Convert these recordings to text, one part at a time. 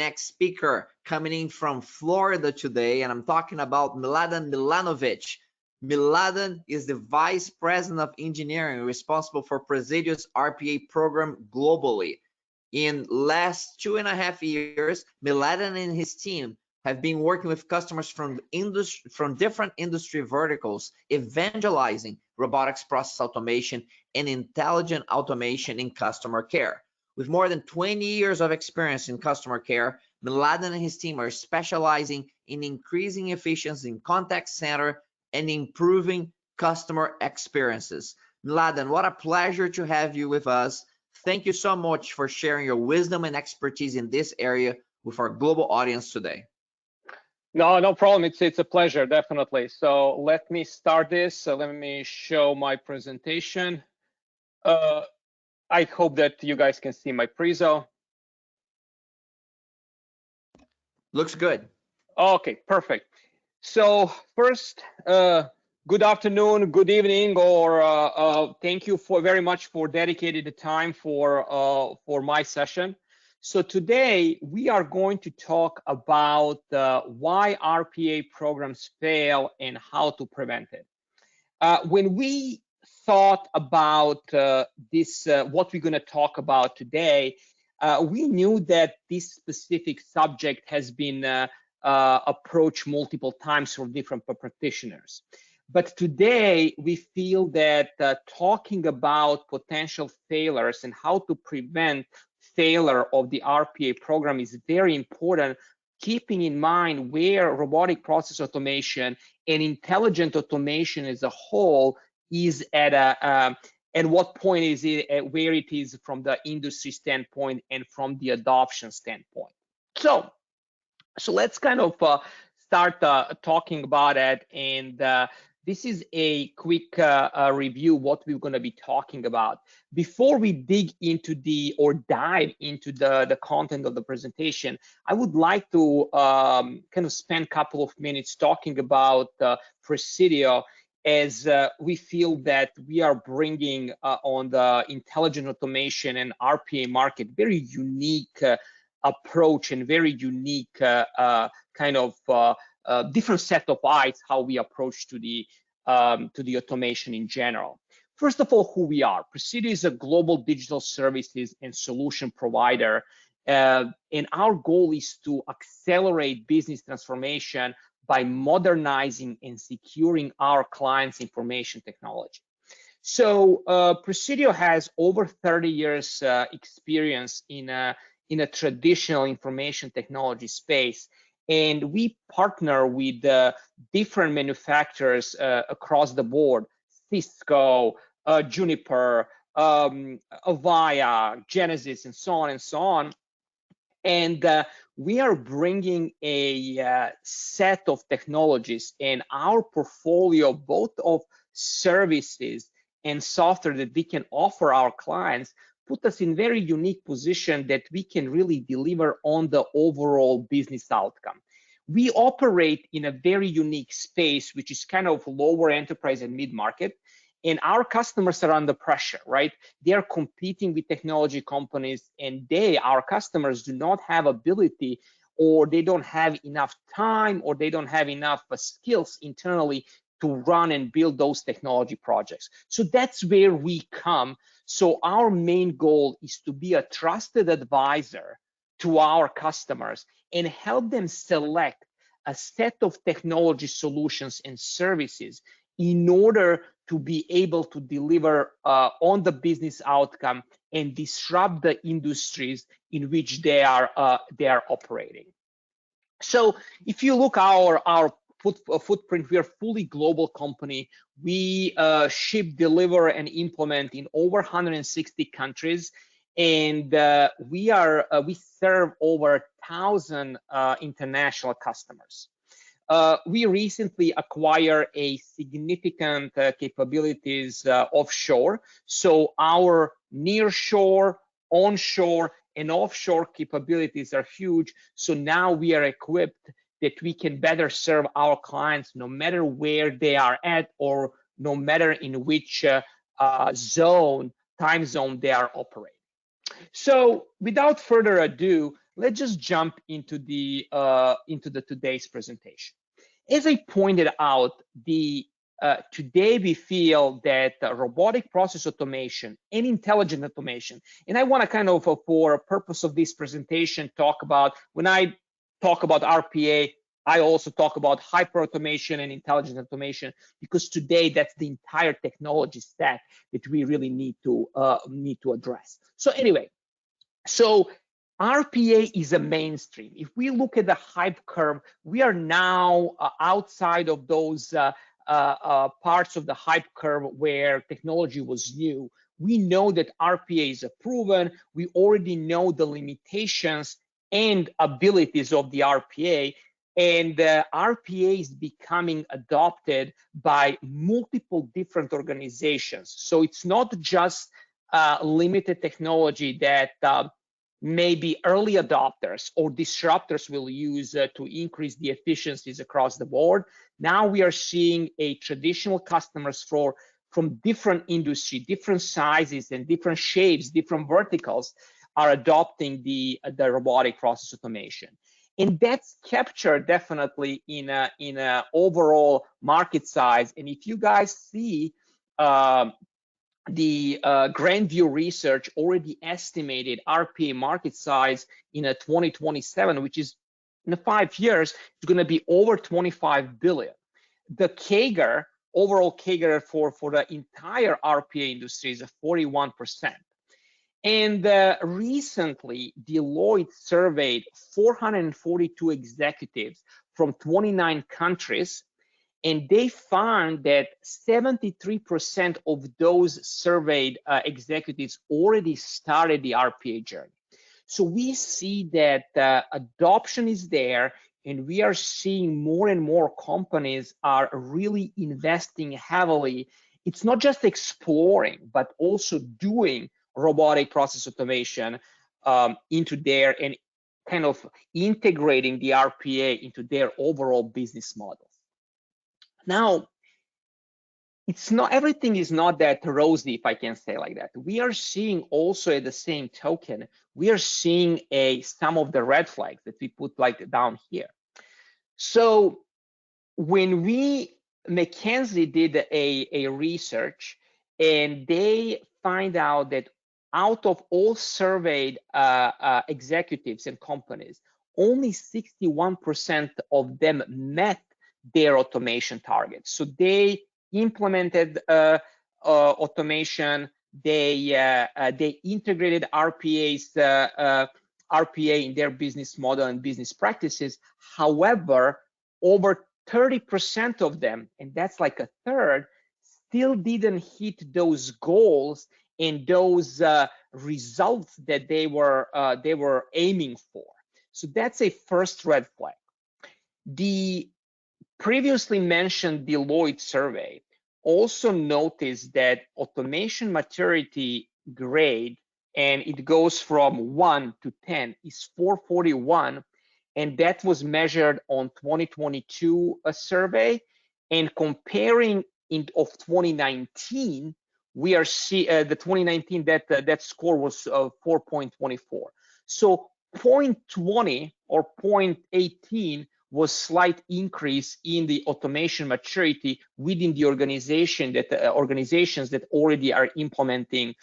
next speaker coming in from Florida today, and I'm talking about Mladen Milanovic. Mladen is the Vice President of Engineering responsible for Presidio's RPA program globally. In last 2.5 years, Mladen and his team have been working with customers from different industry verticals, evangelizing robotics process automation and intelligent automation in customer care. With more than 20 years of experience in customer care, Mladen and his team are specializing in increasing efficiency in contact center and improving customer experiences. Mladen, what a pleasure to have you with us. Thank you so much for sharing your wisdom and expertise in this area with our global audience today. No problem. It's a pleasure, definitely. So let me start this. So let me show my presentation. I hope that you guys can see my prezo. Looks good. Okay, perfect. So first, good afternoon, good evening, or thank you very much for dedicating the time for my session. So today we are going to talk about why RPA programs fail and how to prevent it. When we thought about this, what we're going to talk about today, we knew that this specific subject has been approached multiple times from different practitioners. But today we feel that talking about potential failures and how to prevent failure of the RPA program is very important, keeping in mind where robotic process automation and intelligent automation as a whole is at what point is it, where it is from the industry standpoint and from the adoption standpoint. So let's kind of start talking about it, and this is a quick review what we're going to be talking about. Before we dig into dive into the content of the presentation, I would like to kind of spend a couple of minutes talking about Presidio, as we feel that we are bringing on the intelligent automation and RPA market very unique approach and very unique kind of different set of eyes how we approach to the automation in general. First of all, who we are. Presidio is a global digital services and solution provider, and our goal is to accelerate business transformation by modernizing and securing our clients' information technology. So Presidio has over 30 years experience in a traditional information technology space, and we partner with different manufacturers across the board: Cisco, Juniper, Avaya, Genesis, and so on and so on. And we are bringing a set of technologies in our portfolio, both of services and software that we can offer our clients, put us in very unique position that we can really deliver on the overall business outcome. We operate in a very unique space, which is kind of lower enterprise and mid-market, and our customers are under pressure, right? They are competing with technology companies, and our customers do not have ability, or they don't have enough time, or they don't have enough skills internally to run and build those technology projects. So that's where we come. So our main goal is to be a trusted advisor to our customers and help them select a set of technology solutions and services in order to be able to deliver on the business outcome and disrupt the industries in which they are operating. So if you look our footprint, we are a fully global company. We ship, deliver, and implement in over 160 countries, and we serve over 1,000 international customers. We recently acquired a significant capabilities offshore. So our nearshore, onshore, and offshore capabilities are huge. So now we are equipped that we can better serve our clients no matter where they are at, or no matter in which time zone they are operating. So without further ado, let's just jump into the today's presentation. As I pointed out, today we feel that robotic process automation and intelligent automation, and I want to kind of, for purpose of this presentation, talk about, when I talk about RPA, I also talk about hyper automation and intelligent automation, because today that's the entire technology stack that we really need to address. So anyway, so RPA is a mainstream. If we look at the hype curve, we are now outside of those parts of the hype curve where technology was new. We know that RPA is proven. We already know the limitations and abilities of the RPA, and RPA is becoming adopted by multiple different organizations. So it's not just limited technology that maybe early adopters or disruptors will use to increase the efficiencies across the board. Now we are seeing a traditional customers from different industry, different sizes and different shapes, different verticals are adopting the robotic process automation. And that's captured definitely in a overall market size. And if you guys see, the Grandview Research already estimated RPA market size in 2027, which is in 5 years, it's going to be over 25 billion. The CAGR, overall CAGR for the entire RPA industry is 41%. And recently, Deloitte surveyed 442 executives from 29 countries, and they found that 73% of those surveyed executives already started the RPA journey. So we see that adoption is there, and we are seeing more and more companies are really investing heavily. It's not just exploring, but also doing robotic process automation into there and kind of integrating the RPA into their overall business models. Now, it's not, everything is not that rosy, if I can say like that. We are seeing also at the same token, we are seeing some of the red flags that we put like down here. So when McKinsey did a research, and they find out that out of all surveyed executives and companies, only 61% of them met their automation targets. So they implemented automation. They integrated RPA in their business model and business practices. However, over 30% of them, and that's like a third, still didn't hit those goals and those results that they were aiming for. So that's a first red flag. The previously mentioned Deloitte survey also noticed that automation maturity grade, and it goes from 1 to 10, is 441, and that was measured on 2022 survey. And comparing of 2019, we are the 2019 that score was 4.24. So 0.20 or 0.18 was slight increase in the automation maturity within the organizations that already are implementing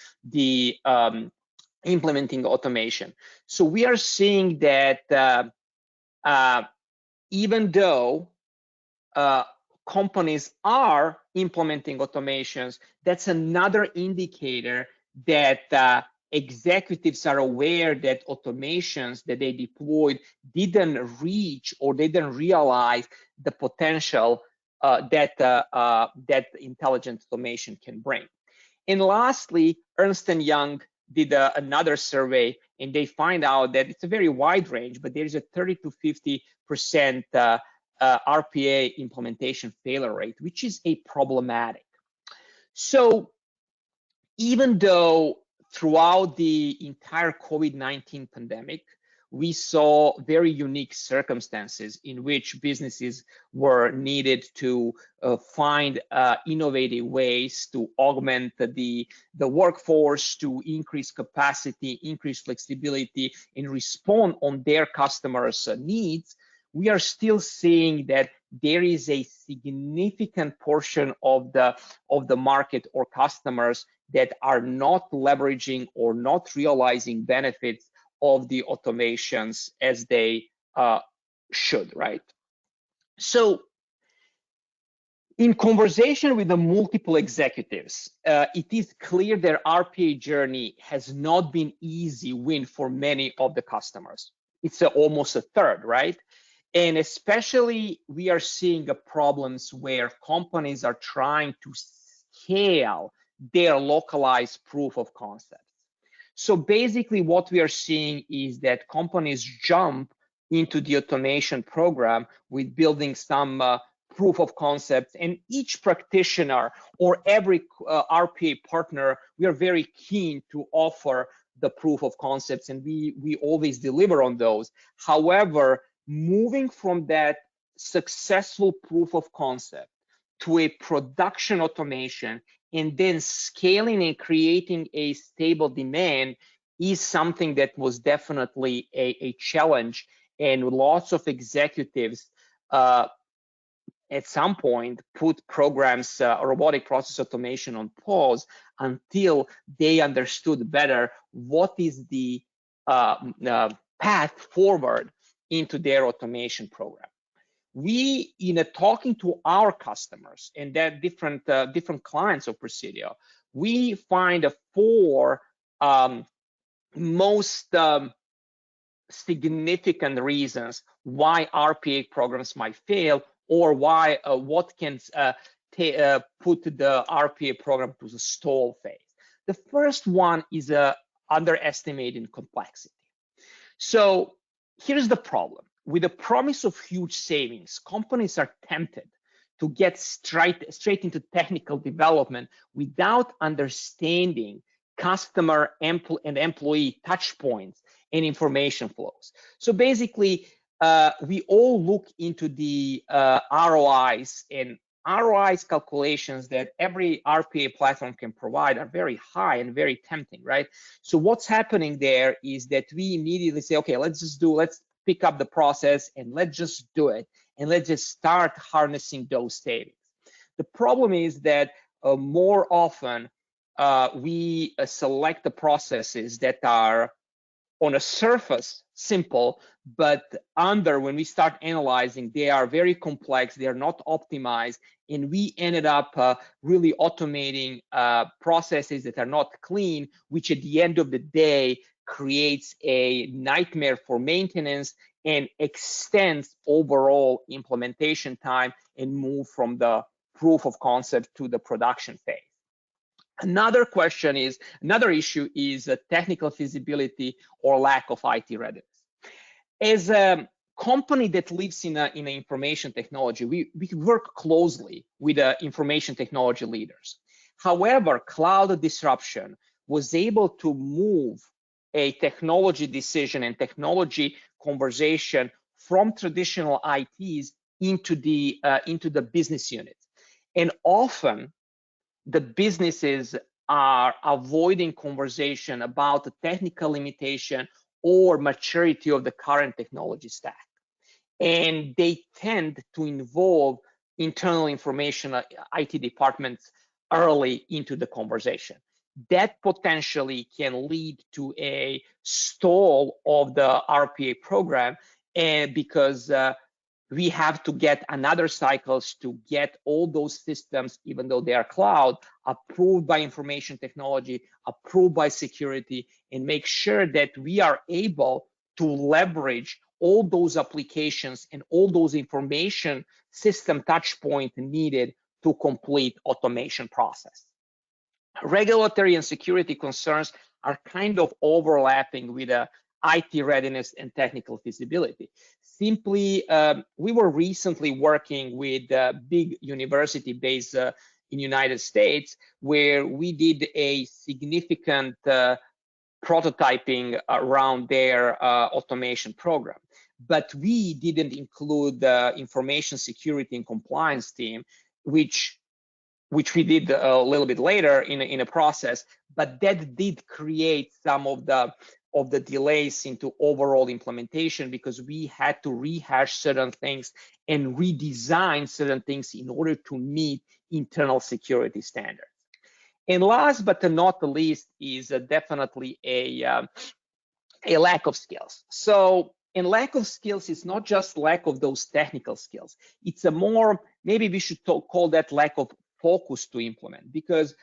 automation. So we are seeing that even though companies are implementing automations, that's another indicator that executives are aware that automations that they deployed didn't reach or they didn't realize the potential that intelligent automation can bring. And lastly, Ernst & Young did another survey, and they find out that it's a very wide range, but there's a 30 to 50% RPA implementation failure rate, which is problematic. So even though throughout the entire COVID-19 pandemic, we saw very unique circumstances in which businesses were needed to find innovative ways to augment the workforce, to increase capacity, increase flexibility, and respond on their customers' needs. We are still seeing that there is a significant portion of the market or customers that are not leveraging or not realizing benefits of the automations as they should, right? So in conversation with the multiple executives, it is clear their RPA journey has not been easy win for many of the customers. It's almost a third, right? And especially we are seeing problems where companies are trying to scale their localized proof of concepts. So basically what we are seeing is that companies jump into the automation program with building some proof of concepts, and each practitioner or every RPA partner, we are very keen to offer the proof of concepts, and we always deliver on those. However, moving from that successful proof of concept to a production automation and then scaling and creating a stable demand is something that was definitely a challenge, and lots of executives at some point put programs, robotic process automation on pause until they understood better what is the path forward into their automation program. We, in talking to our customers and that different clients of Presidio, we find four most significant reasons why RPA programs might fail, or why what can put the RPA program to the stall phase. The first one is underestimating complexity. So here's the problem. With the promise of huge savings, companies are tempted to get straight into technical development without understanding customer and employee touch points and information flows. So basically, we all look into the ROIs, and ROIs calculations that every RPA platform can provide are very high and very tempting, right? So what's happening there is that we immediately say, okay, let's pick up the process and let's just do it, and let's just start harnessing those savings. The problem is that more often we select the processes that are on a surface simple, but when we start analyzing, they are very complex, they are not optimized, and we ended up really automating processes that are not clean, which at the end of the day creates a nightmare for maintenance and extends overall implementation time and move from the proof of concept to the production phase. Another issue is technical feasibility or lack of IT readiness. As a company that lives in information technology, we work closely with information technology leaders. However, cloud disruption was able to move a technology decision and technology conversation from traditional ITs into the business units. And often the businesses are avoiding conversation about the technical limitation or maturity of the current technology stack. And they tend to involve internal information IT departments early into the conversation. That potentially can lead to a stall of the RPA program, and because we have to get another cycles to get all those systems, even though they are cloud, approved by information technology, approved by security, and make sure that we are able to leverage all those applications and all those information system touch point needed to complete automation process. Regulatory and security concerns are kind of overlapping with IT readiness and technical feasibility. Simply, we were recently working with a big university based in United States, where we did a significant prototyping around their automation program. But we didn't include the information security and compliance team, which we did a little bit later in a process, but that did create some of the delays into overall implementation, because we had to rehash certain things and redesign certain things in order to meet internal security standards. And last but not the least is definitely a lack of skills. So, and lack of skills is not just lack of those technical skills. It's a more, maybe we should call that lack of focus to implement, because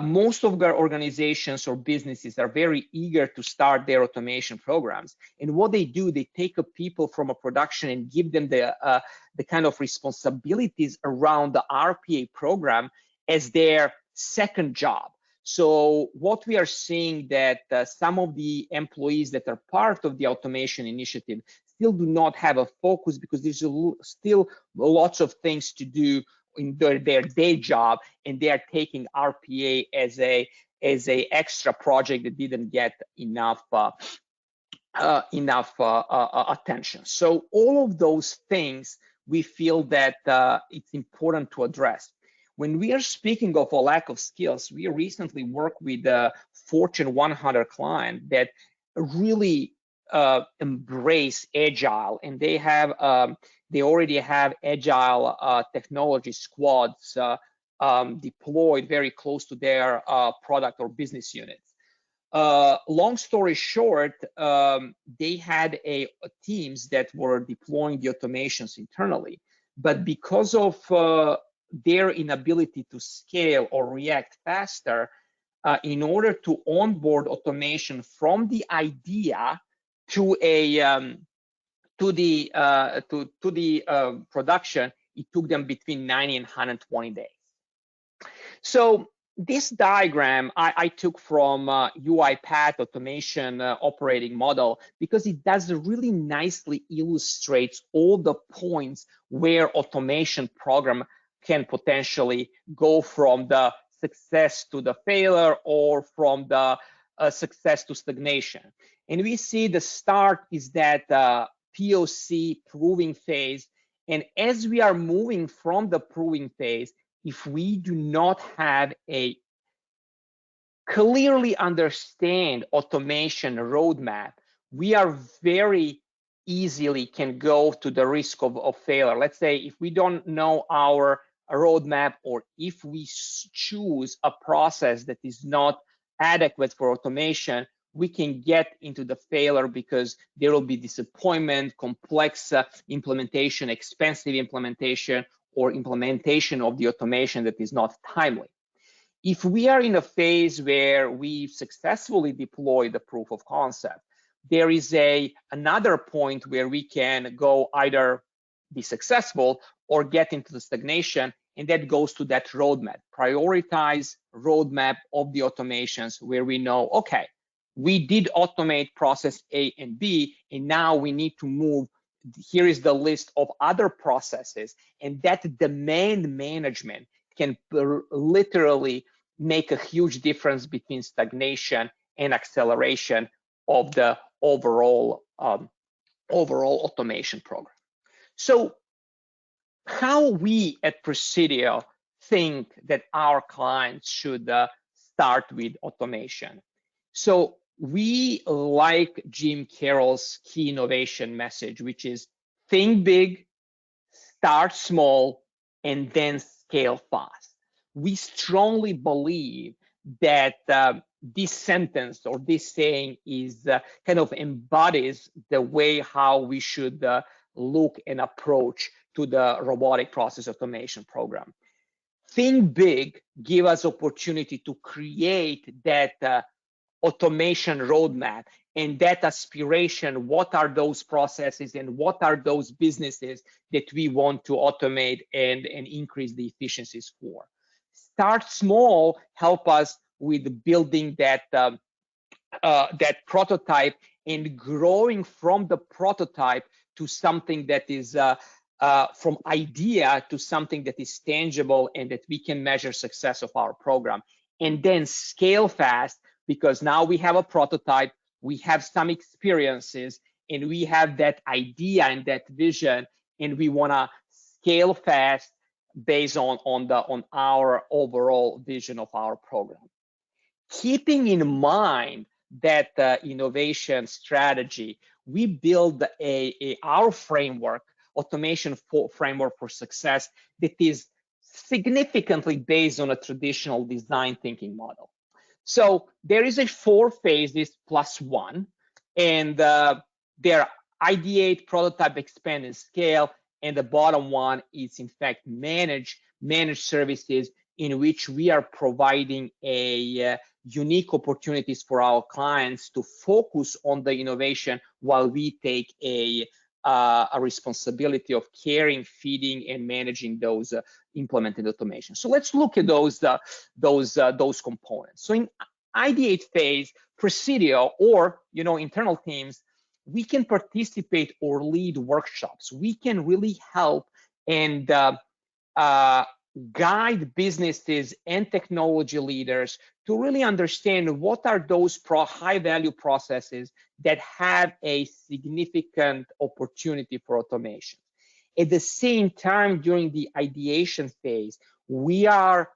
most of our organizations or businesses are very eager to start their automation programs. And what they do, they take up people from a production and give them the kind of responsibilities around the RPA program as their second job. So what we are seeing that some of the employees that are part of the automation initiative still do not have a focus, because there's still lots of things to do in their day job, and they are taking RPA as a extra project that didn't get enough attention. So all of those things we feel that it's important to address. When we are speaking of a lack of skills, we recently worked with a Fortune 100 client that really embrace Agile, and they have they already have Agile technology squads deployed very close to their product or business units. Long story short, they had teams that were deploying the automations internally, but because of their inability to scale or react faster, in order to onboard automation from the idea to the production, it took them between 90 and 120 days. So this diagram I took from UiPath automation operating model, because it does really nicely illustrates all the points where automation program can potentially go from the success to the failure, or from the success to stagnation. And we see the start is that POC proving phase. And as we are moving from the proving phase, if we do not have a clearly understand automation roadmap, we are very easily can go to the risk of failure. Let's say if we don't know our roadmap, or if we choose a process that is not adequate for automation, we can get into the failure, because there will be disappointment, complex implementation, expensive implementation, or implementation of the automation that is not timely. If we are in a phase where we successfully deploy the proof of concept, there is another point where we can go either be successful or get into the stagnation, and that goes to that roadmap. Prioritize roadmap of the automations where we know, okay, we did automate process A and B, and now we need to move. Here is the list of other processes, and that demand management can literally make a huge difference between stagnation and acceleration of the overall automation program. So how we at Presidio think that our clients should start with automation. So we like Jim Carroll's key innovation message, which is think big, start small, and then scale fast. We strongly believe that this sentence or this saying is kind of embodies the way how we should look and approach to the robotic process automation program. Think big, give us opportunity to create that automation roadmap and that aspiration. What are those processes and what are those businesses that we want to automate and increase the efficiencies for? Start small, help us with building that that prototype and growing from the prototype to something that is from idea to something that is tangible and that we can measure success of our program. And then scale fast, because now we have a prototype, we have some experiences, and we have that idea and that vision, and we want to scale fast based on our overall vision of our program. Keeping in mind that innovation strategy, we build our framework, automation framework for success, that is significantly based on a traditional design thinking model. So there is a 4 phases plus 1, and they're ideate, prototype, expand, and scale. And the bottom one is in fact managed services, in which we are providing a unique opportunities for our clients to focus on the innovation while we take a responsibility of caring, feeding, and managing those implemented automation. So let's look at those components. So in ideate phase, Presidio or internal teams, we can participate or lead workshops. We can really help and guide businesses and technology leaders to really understand what are those high-value processes that have a significant opportunity for automation. At the same time, during the ideation phase, we are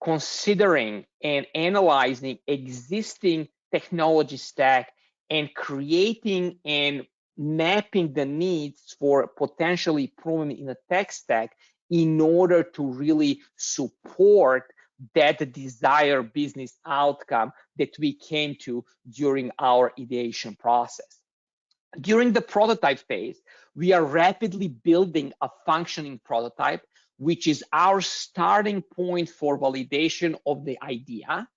considering and analyzing existing technology stack and creating and mapping the needs for potential improvement in the tech stack in order to really support that desired business outcome that we came to during our ideation process. During the prototype phase, we are rapidly building a functioning prototype, which is our starting point for validation of the idea,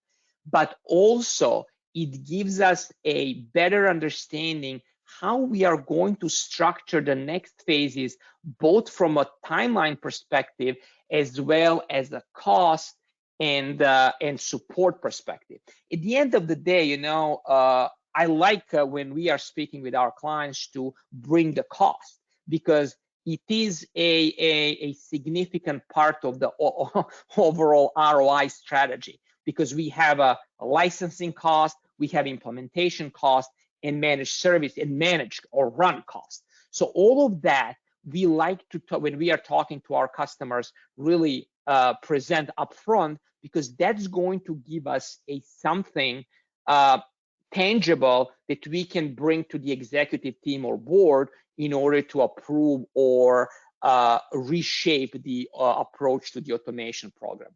but also it gives us a better understanding how we are going to structure the next phases, both from a timeline perspective as well as a cost and support perspective. At the end of the day, I like when we are speaking with our clients to bring the cost, because it is a significant part of the overall ROI strategy, because we have a licensing cost, we have implementation cost, and managed service and managed or run cost. So all of that we like to talk when we are talking to our customers, really present upfront, because that's going to give us something tangible that we can bring to the executive team or board in order to approve or reshape the approach to the automation program.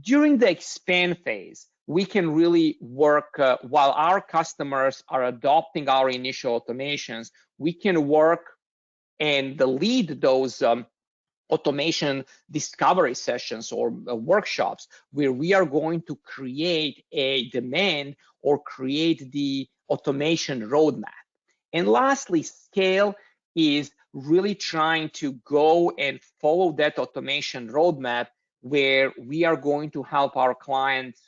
During the expand phase, we can really work while our customers are adopting our initial automations. We can work and lead those automation discovery sessions or workshops where we are going to create a demand or create the automation roadmap. And lastly, scale is really trying to go and follow that automation roadmap, where we are going to help our clients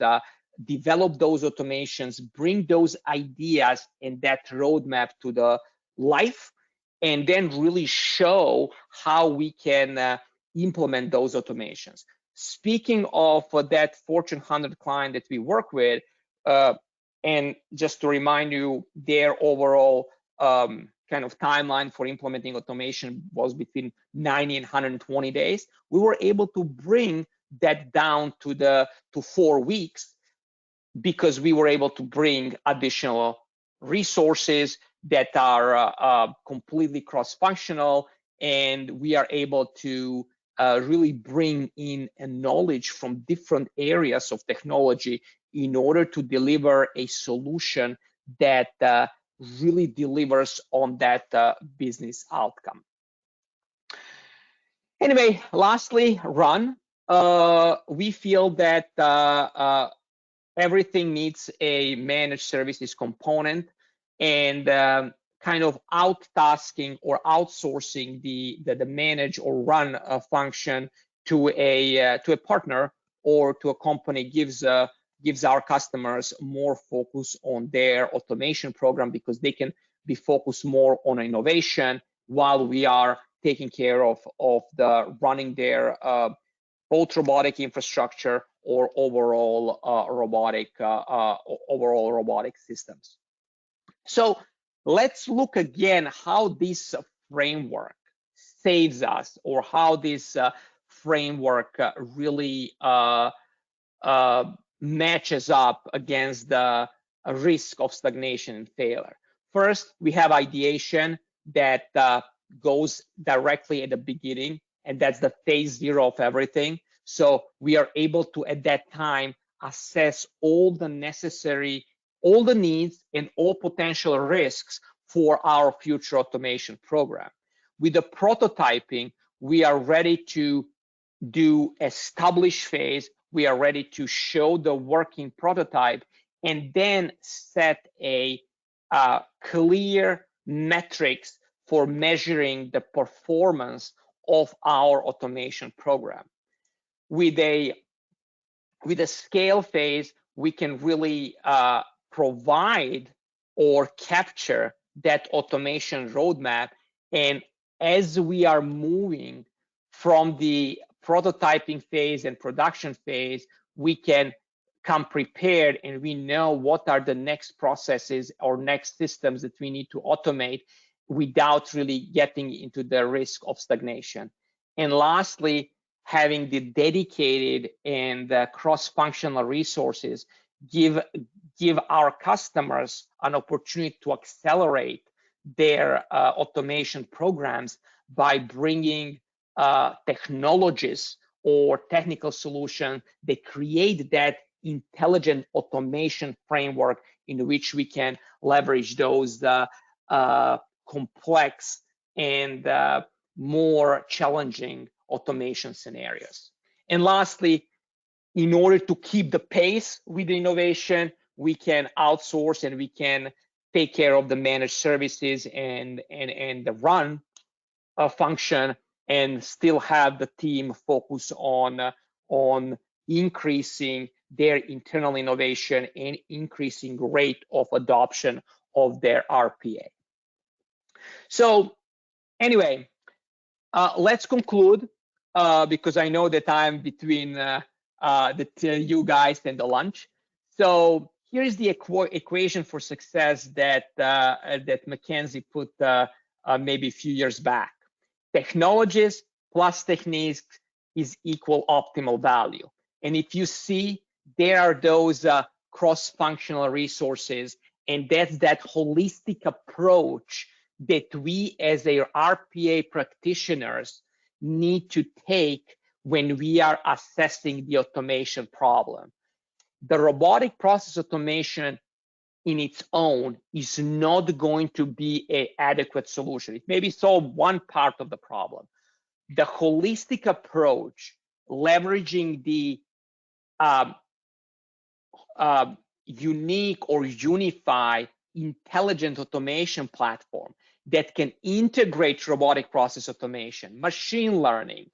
develop those automations, bring those ideas and that roadmap to the life, and then really show how we can implement those automations. Speaking of that Fortune 100 client that we work with, and just to remind you, their overall kind of timeline for implementing automation was between 90 and 120 days. We were able to bring that down to 4 weeks, because we were able to bring additional resources that are completely cross-functional, and we are able to really bring in a knowledge from different areas of technology in order to deliver a solution that really delivers on that business outcome. Anyway, lastly, run. We feel that everything needs a managed services component, and kind of out-tasking or outsourcing the manage or run function to a partner or to a company gives our customers more focus on their automation program, because they can be focused more on innovation while we are taking care of the running their both robotic infrastructure or overall robotic systems. So let's look again how this framework saves us, or how this framework really matches up against the risk of stagnation and failure. First, we have ideation that goes directly at the beginning, and that's the phase 0 of everything. So we are able to, at that time, assess all the needs and all potential risks for our future automation program. With the prototyping, we are ready to do establish phase. We are ready to show the working prototype and then set a clear metrics for measuring the performance of our automation program. With a scale phase, we can really provide or capture that automation roadmap. And as we are moving from the prototyping phase and production phase, we can come prepared, and we know what are the next processes or next systems that we need to automate without really getting into the risk of stagnation. And lastly, having the dedicated and cross-functional resources give our customers an opportunity to accelerate their automation programs by bringing technologies or technical solutions that create that intelligent automation framework in which we can leverage those complex and more challenging automation scenarios. And lastly, in order to keep the pace with the innovation, we can outsource and we can take care of the managed services and the run function, and still have the team focus on increasing their internal innovation and increasing rate of adoption of their RPA. So anyway, let's conclude because I know that I'm between you guys and the lunch. So here's the equation for success that McKinsey put maybe a few years back. Technologies plus techniques is equal optimal value. And if you see, there are those cross-functional resources, and that's that holistic approach that we as a RPA practitioners need to take when we are assessing the automation problem. The robotic process automation in its own is not going to be an adequate solution. It maybe solve one part of the problem. The holistic approach, leveraging the unique or unified intelligent automation platform that can integrate robotic process automation, machine learning,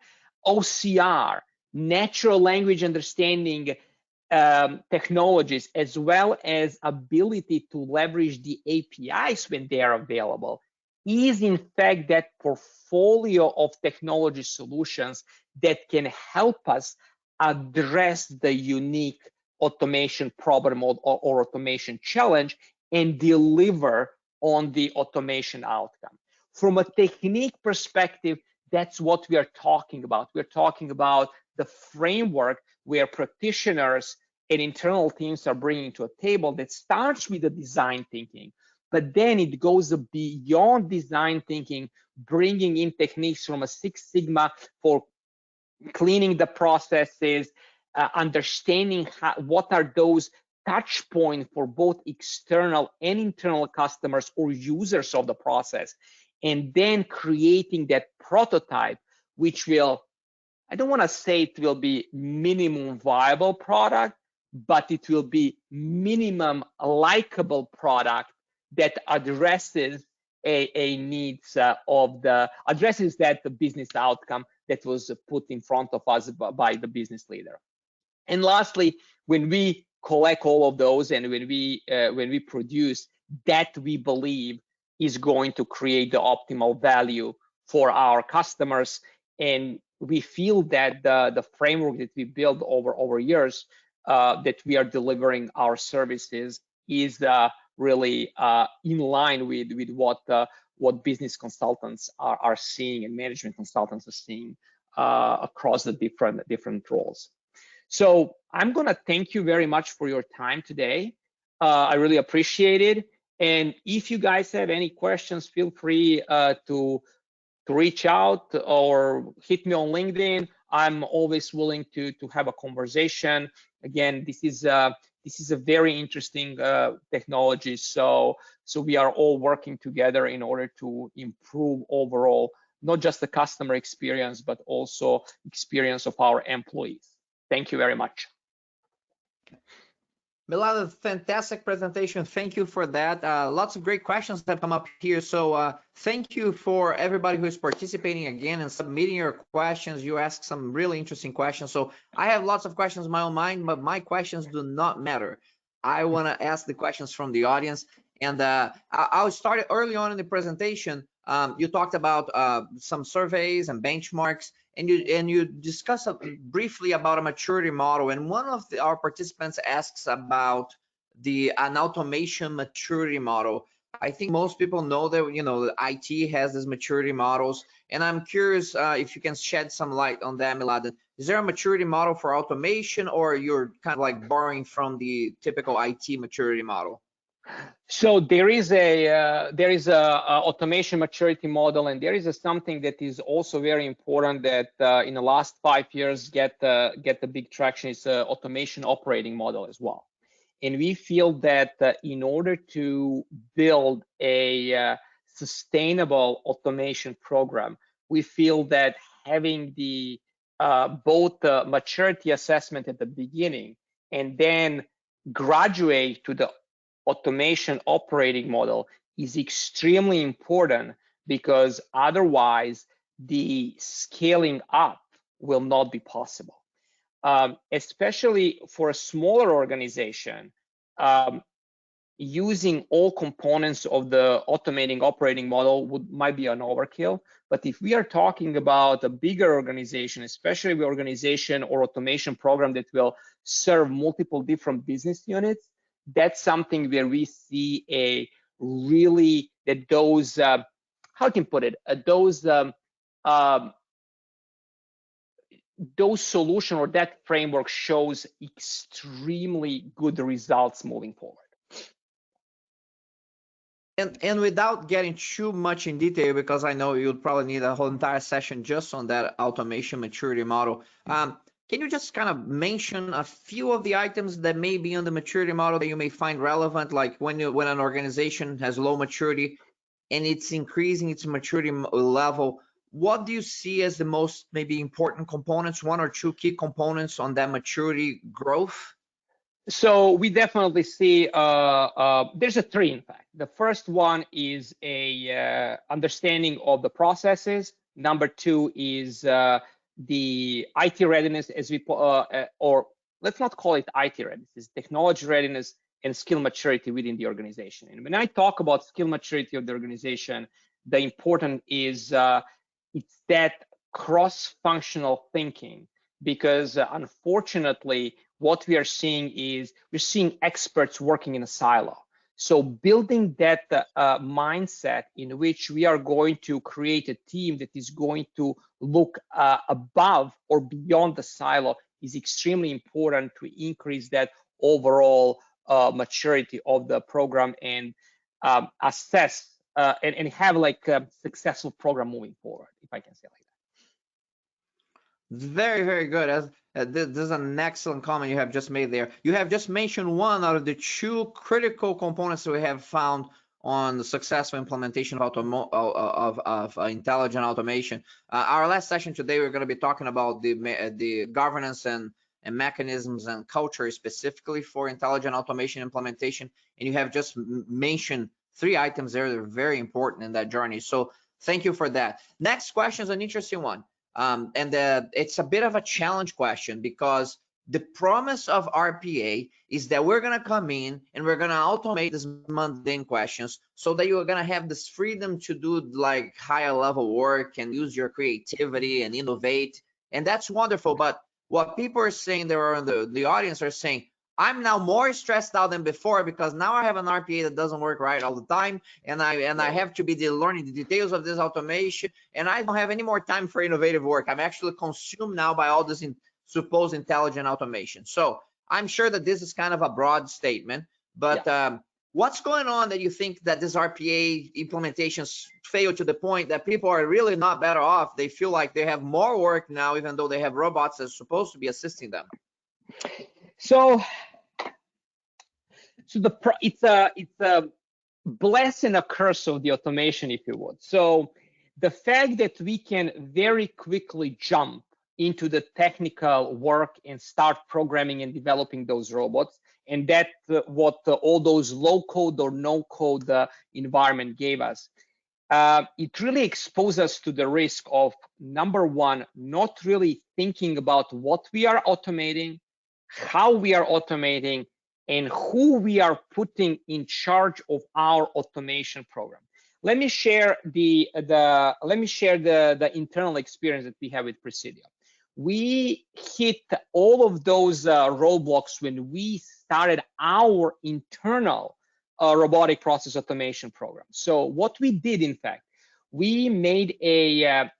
OCR, natural language understanding technologies, as well as ability to leverage the APIs when they are available, is in fact that portfolio of technology solutions that can help us address the unique automation problem or automation challenge and deliver on the automation outcome. From a technique perspective, that's what we are talking about. We're talking about the framework where practitioners and internal teams are bringing to a table that starts with the design thinking, but then it goes beyond design thinking, bringing in techniques from a Six Sigma for cleaning the processes, understanding what are those touch points for both external and internal customers or users of the process, and then creating that prototype, which will, I don't want to say it will be minimum viable product, but it will be minimum likable product that addresses a needs addresses that the business outcome that was put in front of us by the business leader. And lastly, when we collect all of those and when we produce, that we believe is going to create the optimal value for our customers. And we feel that the framework that we built over years, that we are delivering our services is really in line with what business consultants are seeing and management consultants are seeing across the different roles. So I'm gonna thank you very much for your time today. I really appreciate it. And if you guys have any questions, feel free to reach out or hit me on LinkedIn. I'm always willing to have a conversation. Again, this is a very interesting technology. So we are all working together in order to improve overall, not just the customer experience, but also experience of our employees. Thank you very much. Mladen, fantastic presentation. Thank you for that. Lots of great questions have come up here. So thank you for everybody who is participating again and submitting your questions. You asked some really interesting questions. So I have lots of questions in my own mind, but my questions do not matter. I want to ask the questions from the audience. And I'll start early on in the presentation. You talked about some surveys and benchmarks. And you discussed briefly about a maturity model, and one of our participants asks about an automation maturity model. I think most people know that the IT has these maturity models, and I'm curious if you can shed some light on that, Mladen. Is there a maturity model for automation, or you're kind of like borrowing from the typical IT maturity model? So there is a automation maturity model, and there is something that is also very important that in the last 5 years get the big traction. Is automation operating model as well. And we feel that in order to build a sustainable automation program, we feel that having the both the maturity assessment at the beginning and then graduate to the automation operating model is extremely important, because otherwise the scaling up will not be possible. Especially for a smaller organization, using all components of the automating operating model might be an overkill. But if we are talking about a bigger organization, especially the organization or automation program that will serve multiple different business units, that's something where we see a really that those how can I put it those solution or that framework shows extremely good results moving forward. And without getting too much in detail, because I know you'd probably need a whole entire session just on that automation maturity model, can you just kind of mention a few of the items that may be on the maturity model that you may find relevant, like when an organization has low maturity and it's increasing its maturity level? What do you see as the most maybe important components, one or two key components on that maturity growth? So we definitely see there's a three, in fact. The first one is a understanding of the processes. Number two is the IT readiness, as we or let's not call it IT readiness, it's technology readiness and skill maturity within the organization. And when I talk about skill maturity of the organization, the important is it's that cross-functional thinking, because unfortunately what we are seeing is we're seeing experts working in a silo. So building that mindset in which we are going to create a team that is going to look above or beyond the silo is extremely important to increase that overall maturity of the program and assess and have like a successful program moving forward, if I can say like that. Very, very good. This is an excellent comment you have just made there. You have just mentioned one out of the two critical components that we have found on the successful implementation of intelligent automation. Our last session today, we're going to be talking about the governance and mechanisms and culture specifically for intelligent automation implementation. And you have just mentioned three items there that are very important in that journey. So thank you for that. Next question is an interesting one. And it's a bit of a challenge question, because the promise of RPA is that we're going to come in and we're going to automate these mundane questions so that you're going to have this freedom to do like higher level work and use your creativity and innovate And that's wonderful. But what people are saying, there are the audience are saying, I'm now more stressed out than before because now I have an RPA that doesn't work right all the time, and I have to be learning the details of this automation, and I don't have any more time for innovative work. I'm actually consumed now by all this supposed intelligent automation. So I'm sure that this is kind of a broad statement, but what's going on that you think that this RPA implementations fail to the point that people are really not better off? They feel like they have more work now, even though they have robots that are supposed to be assisting them. So it's a blessing and a curse of the automation, if you would. So the fact that we can very quickly jump into the technical work and start programming and developing those robots, and that's what all those low code or no code environment gave us. It really exposed us to the risk of, number one, not really thinking about what we are automating, how we are automating, and who we are putting in charge of our automation program. Let me share the internal experience that we have with Presidio. We hit all of those roadblocks when we started our internal robotic process automation program. So what we did, in fact, we made a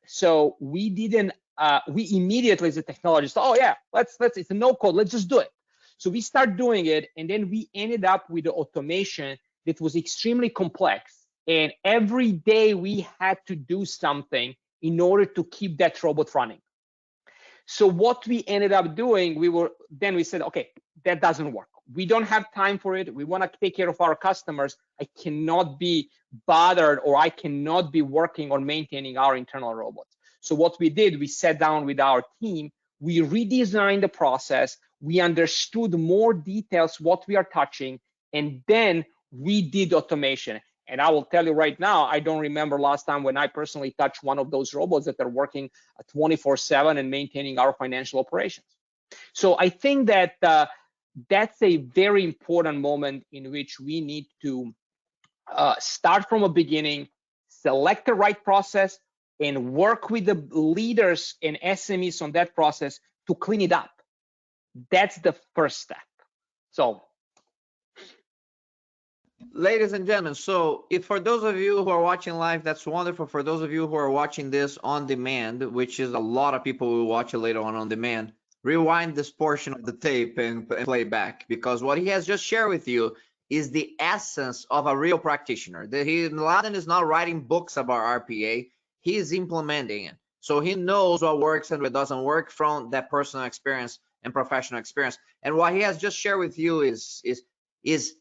we immediately as a technologist, oh yeah, it's a no code, let's just do it. So we start doing it, and then we ended up with the automation that was extremely complex, and every day we had to do something in order to keep that robot running. So what we ended up doing, we said, okay, that doesn't work. We don't have time for it. We want to take care of our customers. I cannot be bothered, or I cannot be working on maintaining our internal robots. So what we did, we sat down with our team, we redesigned the process, we understood more details what we are touching, and then we did automation. And I will tell you right now, I don't remember last time when I personally touched one of those robots that are working 24/7 and maintaining our financial operations. So I think that that's a very important moment in which we need to start from a beginning, select the right process, and work with the leaders and SMEs on that process to clean it up. That's the first step. So, ladies and gentlemen, so if for those of you who are watching live, that's wonderful. For those of you who are watching this on demand, which is a lot of people will watch it later on demand, rewind this portion of the tape and play back, because what he has just shared with you is the essence of a real practitioner. Mladen is not writing books about RPA, he is implementing it. So he knows what works and what doesn't work from that personal experience and professional experience. And what he has just shared with you is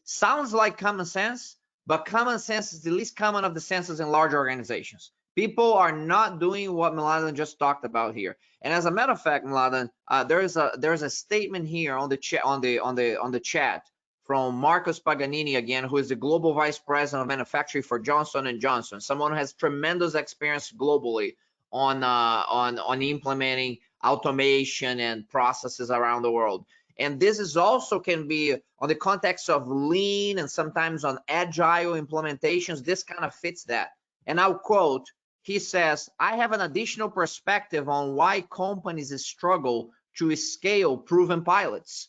sounds like common sense, but common sense is the least common of the senses in large organizations. People are not doing what Mladen just talked about here. And as a matter of fact, Mladen, there's a statement here on the chat from Marcos Paganini again, who is the global vice president of manufacturing for Johnson & Johnson. Someone who has tremendous experience globally on implementing automation and processes around the world. And this is also can be on the context of lean and sometimes on agile implementations. This kind of fits that. And I'll quote, he says, I have an additional perspective on why companies struggle to scale proven pilots.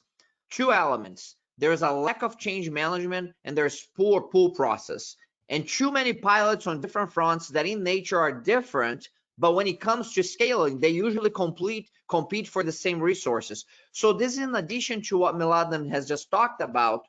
Two elements. There's a lack of change management and there's poor pull process. And too many pilots on different fronts that in nature are different, but when it comes to scaling, they usually compete for the same resources. So this is in addition to what Mladen has just talked about,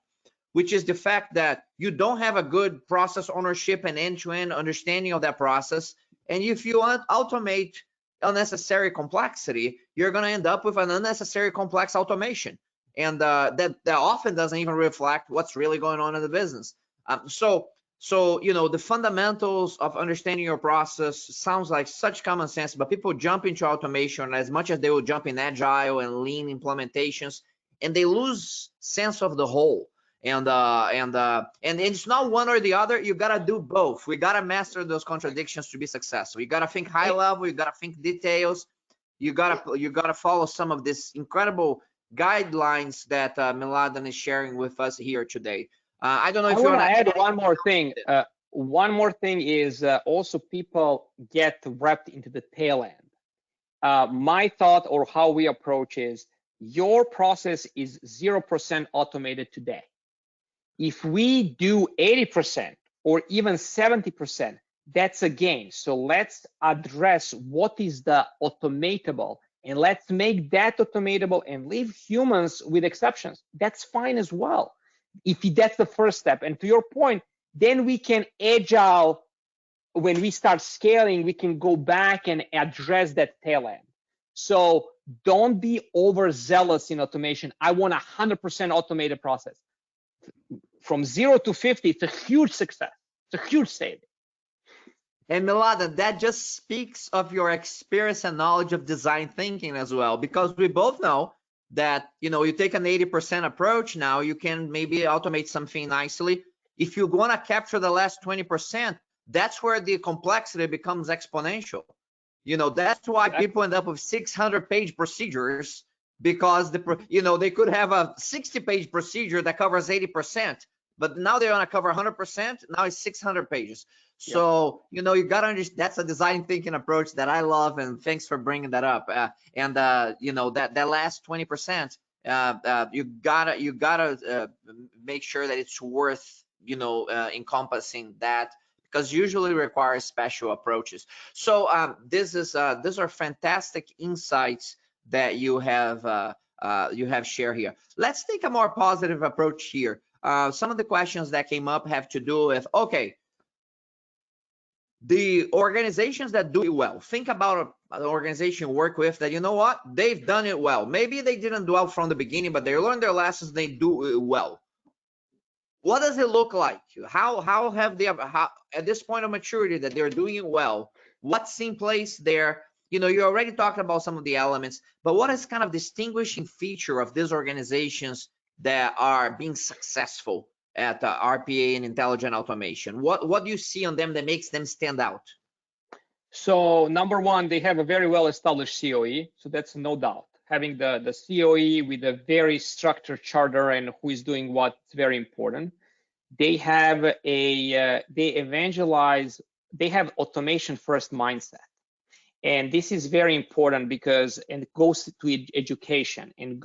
which is the fact that you don't have a good process ownership and end-to-end understanding of that process. And if you automate unnecessary complexity, you're going to end up with an unnecessary complex automation. And that often doesn't even reflect what's really going on in the business. So, you know, the fundamentals of understanding your process sounds like such common sense, but people jump into automation as much as they will jump in agile and lean implementations, and they lose sense of the whole. And it's not one or the other. You got to do both. We got to master those contradictions to be successful. You got to think high level. You got to think details. You got to follow some of these incredible guidelines that Mladen is sharing with us here today. I don't know if you want to add one more thing. One more thing is also people get wrapped into the tail end. my thought or how we approach is your process is 0% automated today. If we do 80% or even 70%, that's a gain. So let's address what is the automatable and let's make that automatable and leave humans with exceptions. That's fine as well. If that's the first step. And to your point, then we can agile. When we start scaling, we can go back and address that tail end. So don't be overzealous in automation. I want 100% automated process. From 0 to 50, it's a huge success. It's a huge saving. And Mladen, that just speaks of your experience and knowledge of design thinking as well, because we both know that, you know, you take an 80% approach now, you can maybe automate something nicely. If you want to capture the last 20%, that's where the complexity becomes exponential. You know, that's why people end up with 600-page procedures, because they could have a 60-page procedure that covers 80%, but now they want to cover 100%. Now it's 600 pages. So, you know, you got to understand, that's a design thinking approach that I love, and thanks for bringing that up. You know, that last 20%, you gotta make sure that it's worth, you know, encompassing that, because usually requires special approaches. So these are fantastic insights that you have shared here. Let's take a more positive approach here. Some of the questions that came up have to do with, okay, the organizations that do it well. Think about an organization you work with that, you know what, they've done it well. Maybe they didn't do well from the beginning, but they learned their lessons, they do it well. What does it look like? How have they, at this point of maturity that they're doing it well, what's in place there? You know, you already talked about some of the elements, but what is kind of distinguishing feature of these organizations that are being successful at RPA and intelligent automation? What do you see on them that makes them stand out? So number one, they have a very well-established COE, so that's no doubt. Having the COE with a very structured charter and who is doing what is very important. They have they have automation first mindset. And this is very important because, and it goes to education and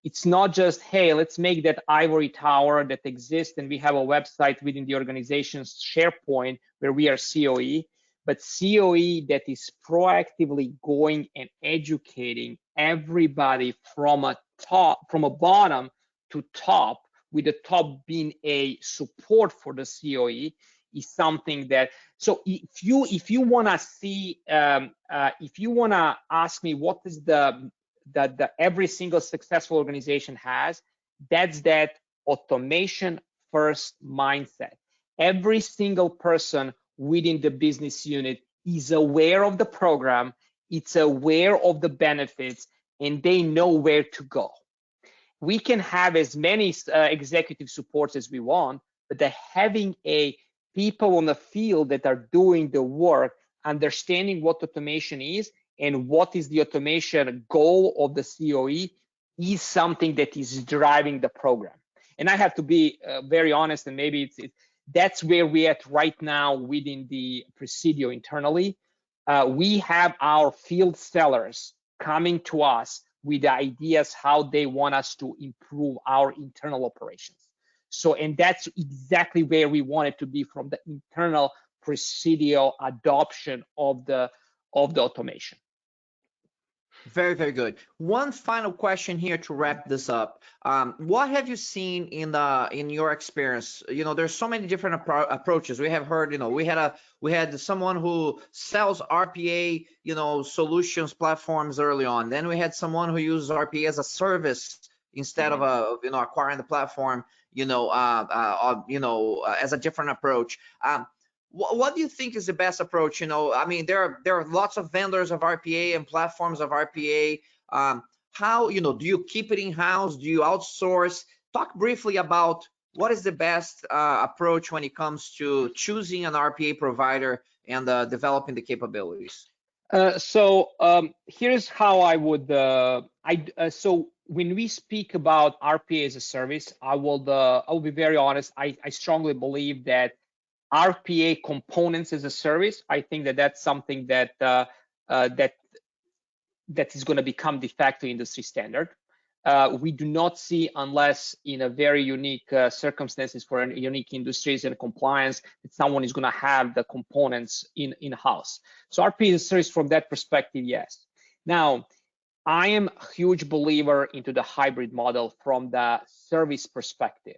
it's not just, hey, let's make that ivory tower that exists and we have a website within the organization's SharePoint where we are COE, but COE that is proactively going and educating everybody from a bottom to top, with the top being a support for the COE, is something that, so if you want to see, if you want to ask me what is the every single successful organization has, that's that automation first mindset. Every single person within the business unit is aware of the program, it's aware of the benefits, and they know where to go. We can have as many executive supports as we want, but having people on the field that are doing the work, understanding what automation is and what is the automation goal of the COE is something that is driving the program. And I have to be very honest, and maybe that's where we're at right now within the Presidio internally. We have our field sellers coming to us with ideas how they want us to improve our internal operations. So, and that's exactly where we want it to be from the internal Presidio adoption of the automation. Very, very good. One final question here to wrap this up. What have you seen in your experience? You know, there's so many different approaches. We have heard, you know, we had someone who sells RPA, you know, solutions platforms early on. Then we had someone who uses RPA as a service instead of you know, acquiring the platform, you know, as a different approach. What do you think is the best approach? You know, I mean, there are lots of vendors of RPA and platforms of RPA. How, you know, do you keep it in-house? Do you outsource? Talk briefly about what is the best approach when it comes to choosing an RPA provider and developing the capabilities. So here's how I would. So when we speak about RPA as a service, I will be very honest. I strongly believe that RPA components as a service, I think that that's something that that that is going to become de facto industry standard. We do not see, unless in a very unique circumstances for unique industries and compliance, that someone is going to have the components in-house. So RPA is a service from that perspective, yes. Now, I am a huge believer into the hybrid model from the service perspective.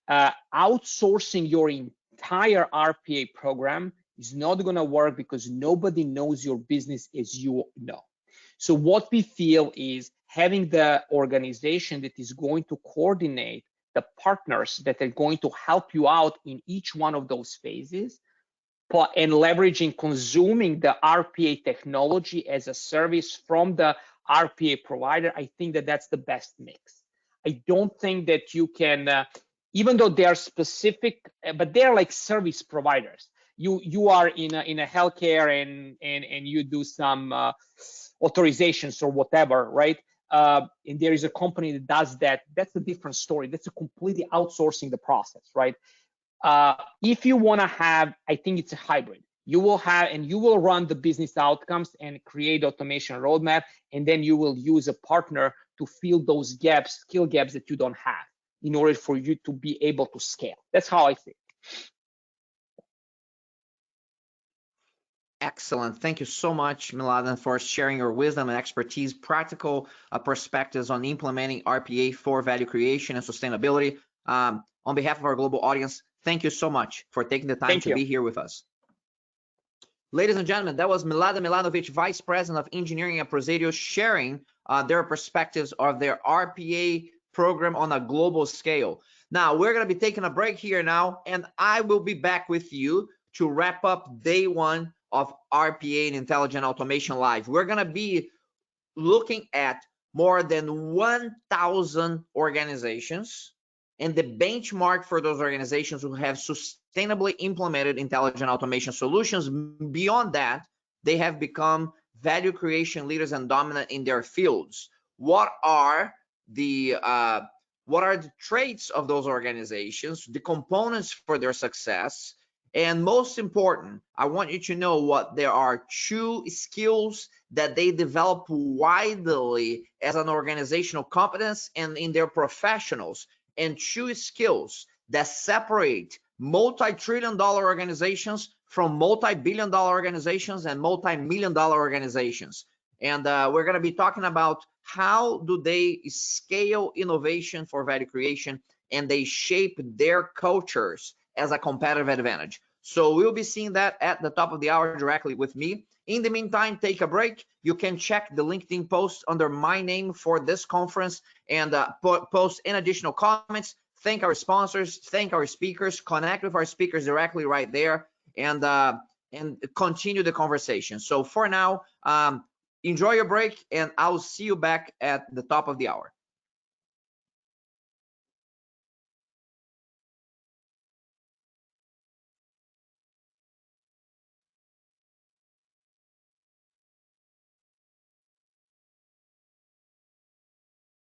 Outsourcing your entire RPA program is not going to work because nobody knows your business as you know. So what we feel is having the organization that is going to coordinate the partners that are going to help you out in each one of those phases, and leveraging, consuming the RPA technology as a service from the RPA provider. I think that that's the best mix. I don't think that you can, even though they are specific, but they're like service providers. You are in a healthcare and you do some authorizations or whatever, right? And there is a company that does that. That's a different story. That's a completely outsourcing the process, right? If you want to have, I think it's a hybrid. You will have, and you will run the business outcomes and create automation roadmap, and then you will use a partner to fill those gaps, skill gaps that you don't have, in order for you to be able to scale. That's how I think. Excellent. Thank you so much, Mladen, for sharing your wisdom and expertise, practical perspectives on implementing RPA for value creation and sustainability. On behalf of our global audience, thank you so much for taking the time to be here with us. Ladies and gentlemen, that was Mladen Milanovic, Vice President of Engineering at Presidio, sharing their perspectives of their RPA program on a global scale. Now, we're going to be taking a break here now, and I will be back with you to wrap up day one of RPA and Intelligent Automation Live. We're going to be looking at more than 1,000 organizations and the benchmark for those organizations who have sustainably implemented intelligent automation solutions. Beyond that, they have become value creation leaders and dominant in their fields. What are the traits of those organizations, the components for their success? And most important, I want you to know what there are true skills that they develop widely as an organizational competence and in their professionals, and true skills that separate multi-trillion-dollar organizations from multi-billion-dollar organizations and multi-million-dollar organizations. And we're going to be talking about how do they scale innovation for value creation, and they shape their cultures as a competitive advantage. So we'll be seeing that at the top of the hour directly with me. In the meantime, take a break. You can check the LinkedIn post under my name for this conference and post any additional comments. Thank our sponsors, thank our speakers, connect with our speakers directly right there, and continue the conversation. So for now, enjoy your break, and I'll see you back at the top of the hour.